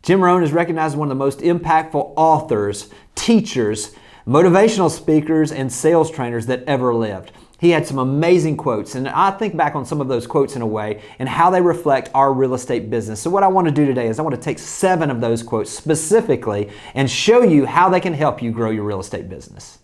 Jim Rohn is recognized as one of the most impactful authors, teachers, motivational speakers, and sales trainers that ever lived. He had some amazing quotes, and I think back on some of those quotes in a way and how they reflect our real estate business. So what I want to do today is I want to take 7 of those quotes specifically and show you how they can help you grow your real estate business.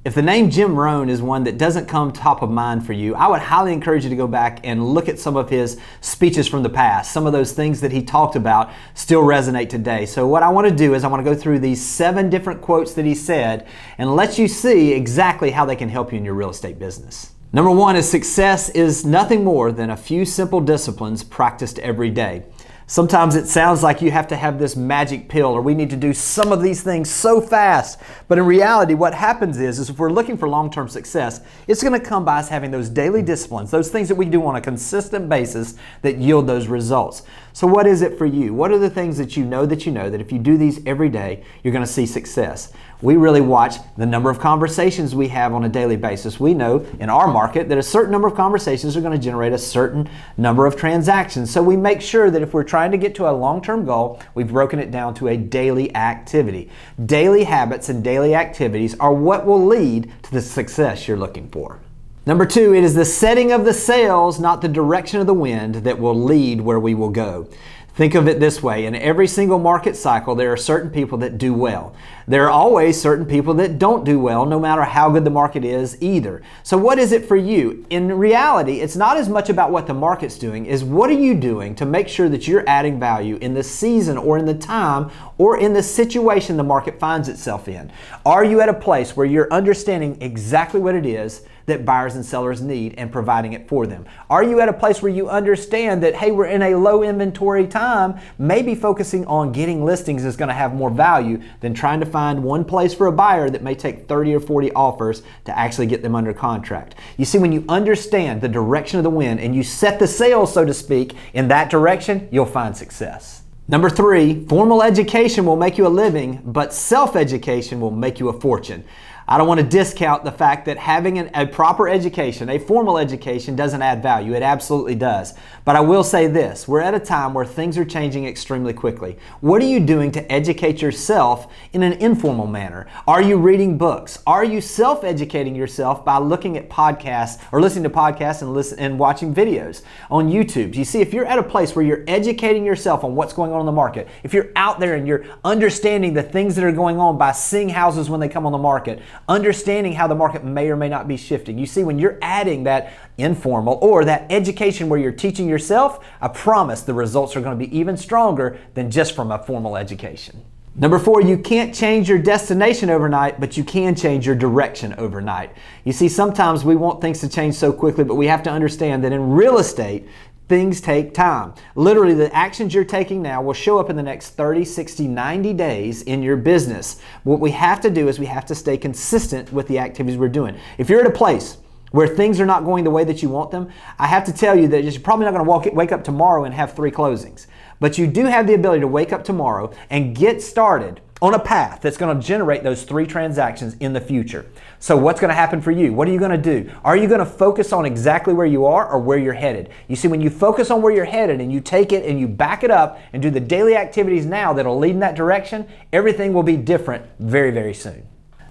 If the name Jim Rohn is one that doesn't come top of mind for you, I would highly encourage you to go back and look at some of his speeches from the past. Some of those things that he talked about still resonate today. So what I want to do is I want to go through these 7 different quotes that he said and let you see exactly how they can help you in your real estate business. Number 1 is success is nothing more than a few simple disciplines practiced every day. Sometimes it sounds like you have to have this magic pill or we need to do some of these things so fast. But in reality, what happens is if we're looking for long-term success, it's going to come by us having those daily disciplines, those things that we do on a consistent basis that yield those results. So what is it for you? What are the things that you know that if you do these every day, you're going to see success? We really watch the number of conversations we have on a daily basis. We know in our market that a certain number of conversations are going to generate a certain number of transactions. So we make sure that if we're trying to get to a long-term goal, we've broken it down to a daily activity. Daily habits and daily activities are what will lead to the success you're looking for. Number 2, it is the setting of the sails, not the direction of the wind, that will lead where we will go. Think of it this way. In every single market cycle, there are certain people that do well. There are always certain people that don't do well, no matter how good the market is either. So what is it for you? In reality, it's not as much about what the market's doing as what are you doing to make sure that you're adding value in the season or in the time or in the situation the market finds itself in. Are you at a place where you're understanding exactly what it is that buyers and sellers need and providing it for them? Are you at a place where you understand that, hey, we're in a low inventory time, maybe focusing on getting listings is going to have more value than trying to find one place for a buyer that may take 30 or 40 offers to actually get them under contract? You see, when you understand the direction of the wind and you set the sail, so to speak, in that direction, you'll find success. Number 3, formal education will make you a living, but self-education will make you a fortune. I don't want to discount the fact that having a proper education, a formal education, doesn't add value. It absolutely does. But I will say this, we're at a time where things are changing extremely quickly. What are you doing to educate yourself in an informal manner? Are you reading books? Are you self-educating yourself by looking at podcasts or listening to podcasts and watching videos on YouTube? You see, if you're at a place where you're educating yourself on what's going on in the market, if you're out there and you're understanding the things that are going on by seeing houses when they come on the market, understanding how the market may or may not be shifting. You see, when you're adding that informal or that education where you're teaching yourself, I promise the results are going to be even stronger than just from a formal education. Number 4, you can't change your destination overnight, but you can change your direction overnight. You see, sometimes we want things to change so quickly, but we have to understand that in real estate, things take time. Literally, the actions you're taking now will show up in the next 30, 60, 90 days in your business. What we have to do is we have to stay consistent with the activities we're doing. If you're at a place where things are not going the way that you want them, I have to tell you that you're probably not going to wake up tomorrow and have 3 closings. But you do have the ability to wake up tomorrow and get started on a path that's going to generate those 3 transactions in the future. So what's going to happen for you? What are you going to do? Are you going to focus on exactly where you are or where you're headed? You see, when you focus on where you're headed and you take it and you back it up and do the daily activities now that'll lead in that direction, everything will be different very, very soon.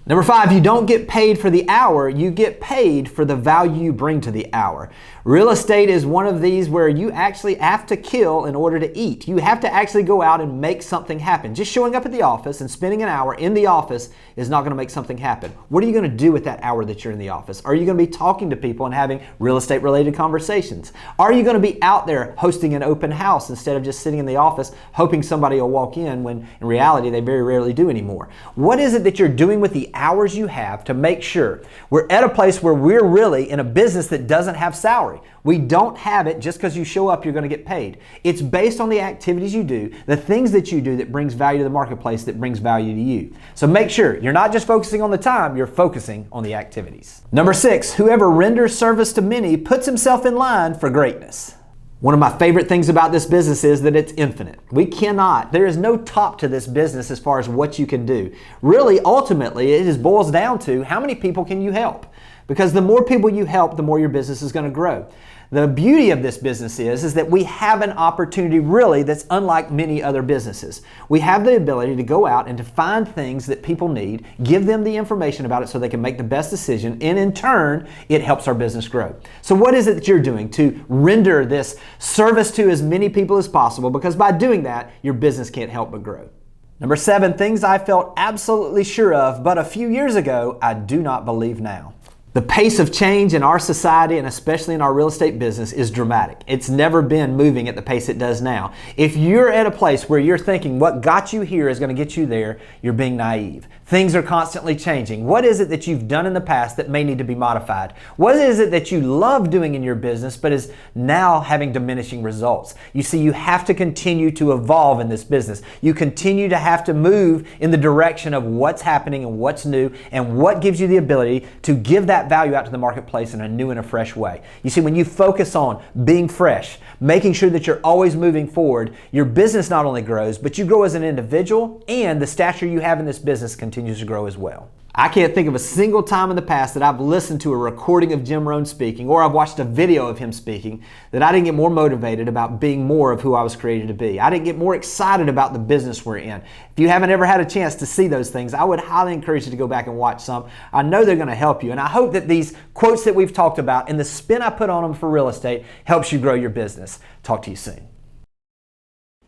Number 5, you don't get paid for the hour, you get paid for the value you bring to the hour. Real estate is one of these where you actually have to kill in order to eat. You have to actually go out and make something happen. Just showing up at the office and spending an hour in the office is not going to make something happen. What are you going to do with that hour that you're in the office? Are you going to be talking to people and having real estate related conversations? Are you going to be out there hosting an open house instead of just sitting in the office hoping somebody will walk in when in reality they very rarely do anymore? What is it that you're doing with the hours you have to make sure we're at a place where we're really in a business that doesn't have salary? We don't have it just because you show up, you're going to get paid. It's based on the activities you do, the things that you do that brings value to the marketplace, that brings value to you. So make sure you're not just focusing on the time, you're focusing on the activities. Number 6, whoever renders service to many puts himself in line for greatness. One of my favorite things about this business is that it's infinite. There is no top to this business as far as what you can do. Really, ultimately, it just boils down to how many people can you help? Because the more people you help, the more your business is going to grow. The beauty of this business is that we have an opportunity really that's unlike many other businesses. We have the ability to go out and to find things that people need, give them the information about it so they can make the best decision, and in turn, it helps our business grow. So what is it that you're doing to render this service to as many people as possible? Because by doing that, your business can't help but grow. Number 7, things I felt absolutely sure of, but a few years ago, I do not believe now. The pace of change in our society, and especially in our real estate business, is dramatic. It's never been moving at the pace it does now. If you're at a place where you're thinking what got you here is going to get you there, you're being naive. Things are constantly changing. What is it that you've done in the past that may need to be modified? What is it that you love doing in your business but is now having diminishing results? You see, you have to continue to evolve in this business. You continue to have to move in the direction of what's happening and what's new and what gives you the ability to give that value out to the marketplace in a new and a fresh way. You see, when you focus on being fresh, making sure that you're always moving forward, your business not only grows, but you grow as an individual, and the stature you have in this business continues to grow as well. I can't think of a single time in the past that I've listened to a recording of Jim Rohn speaking or I've watched a video of him speaking that I didn't get more motivated about being more of who I was created to be. I didn't get more excited about the business we're in. If you haven't ever had a chance to see those things, I would highly encourage you to go back and watch some. I know they're going to help you, and I hope that these quotes that we've talked about and the spin I put on them for real estate helps you grow your business. Talk to you soon.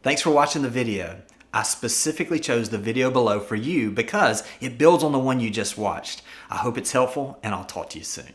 Thanks for watching the video. I specifically chose the video below for you because it builds on the one you just watched. I hope it's helpful, and I'll talk to you soon.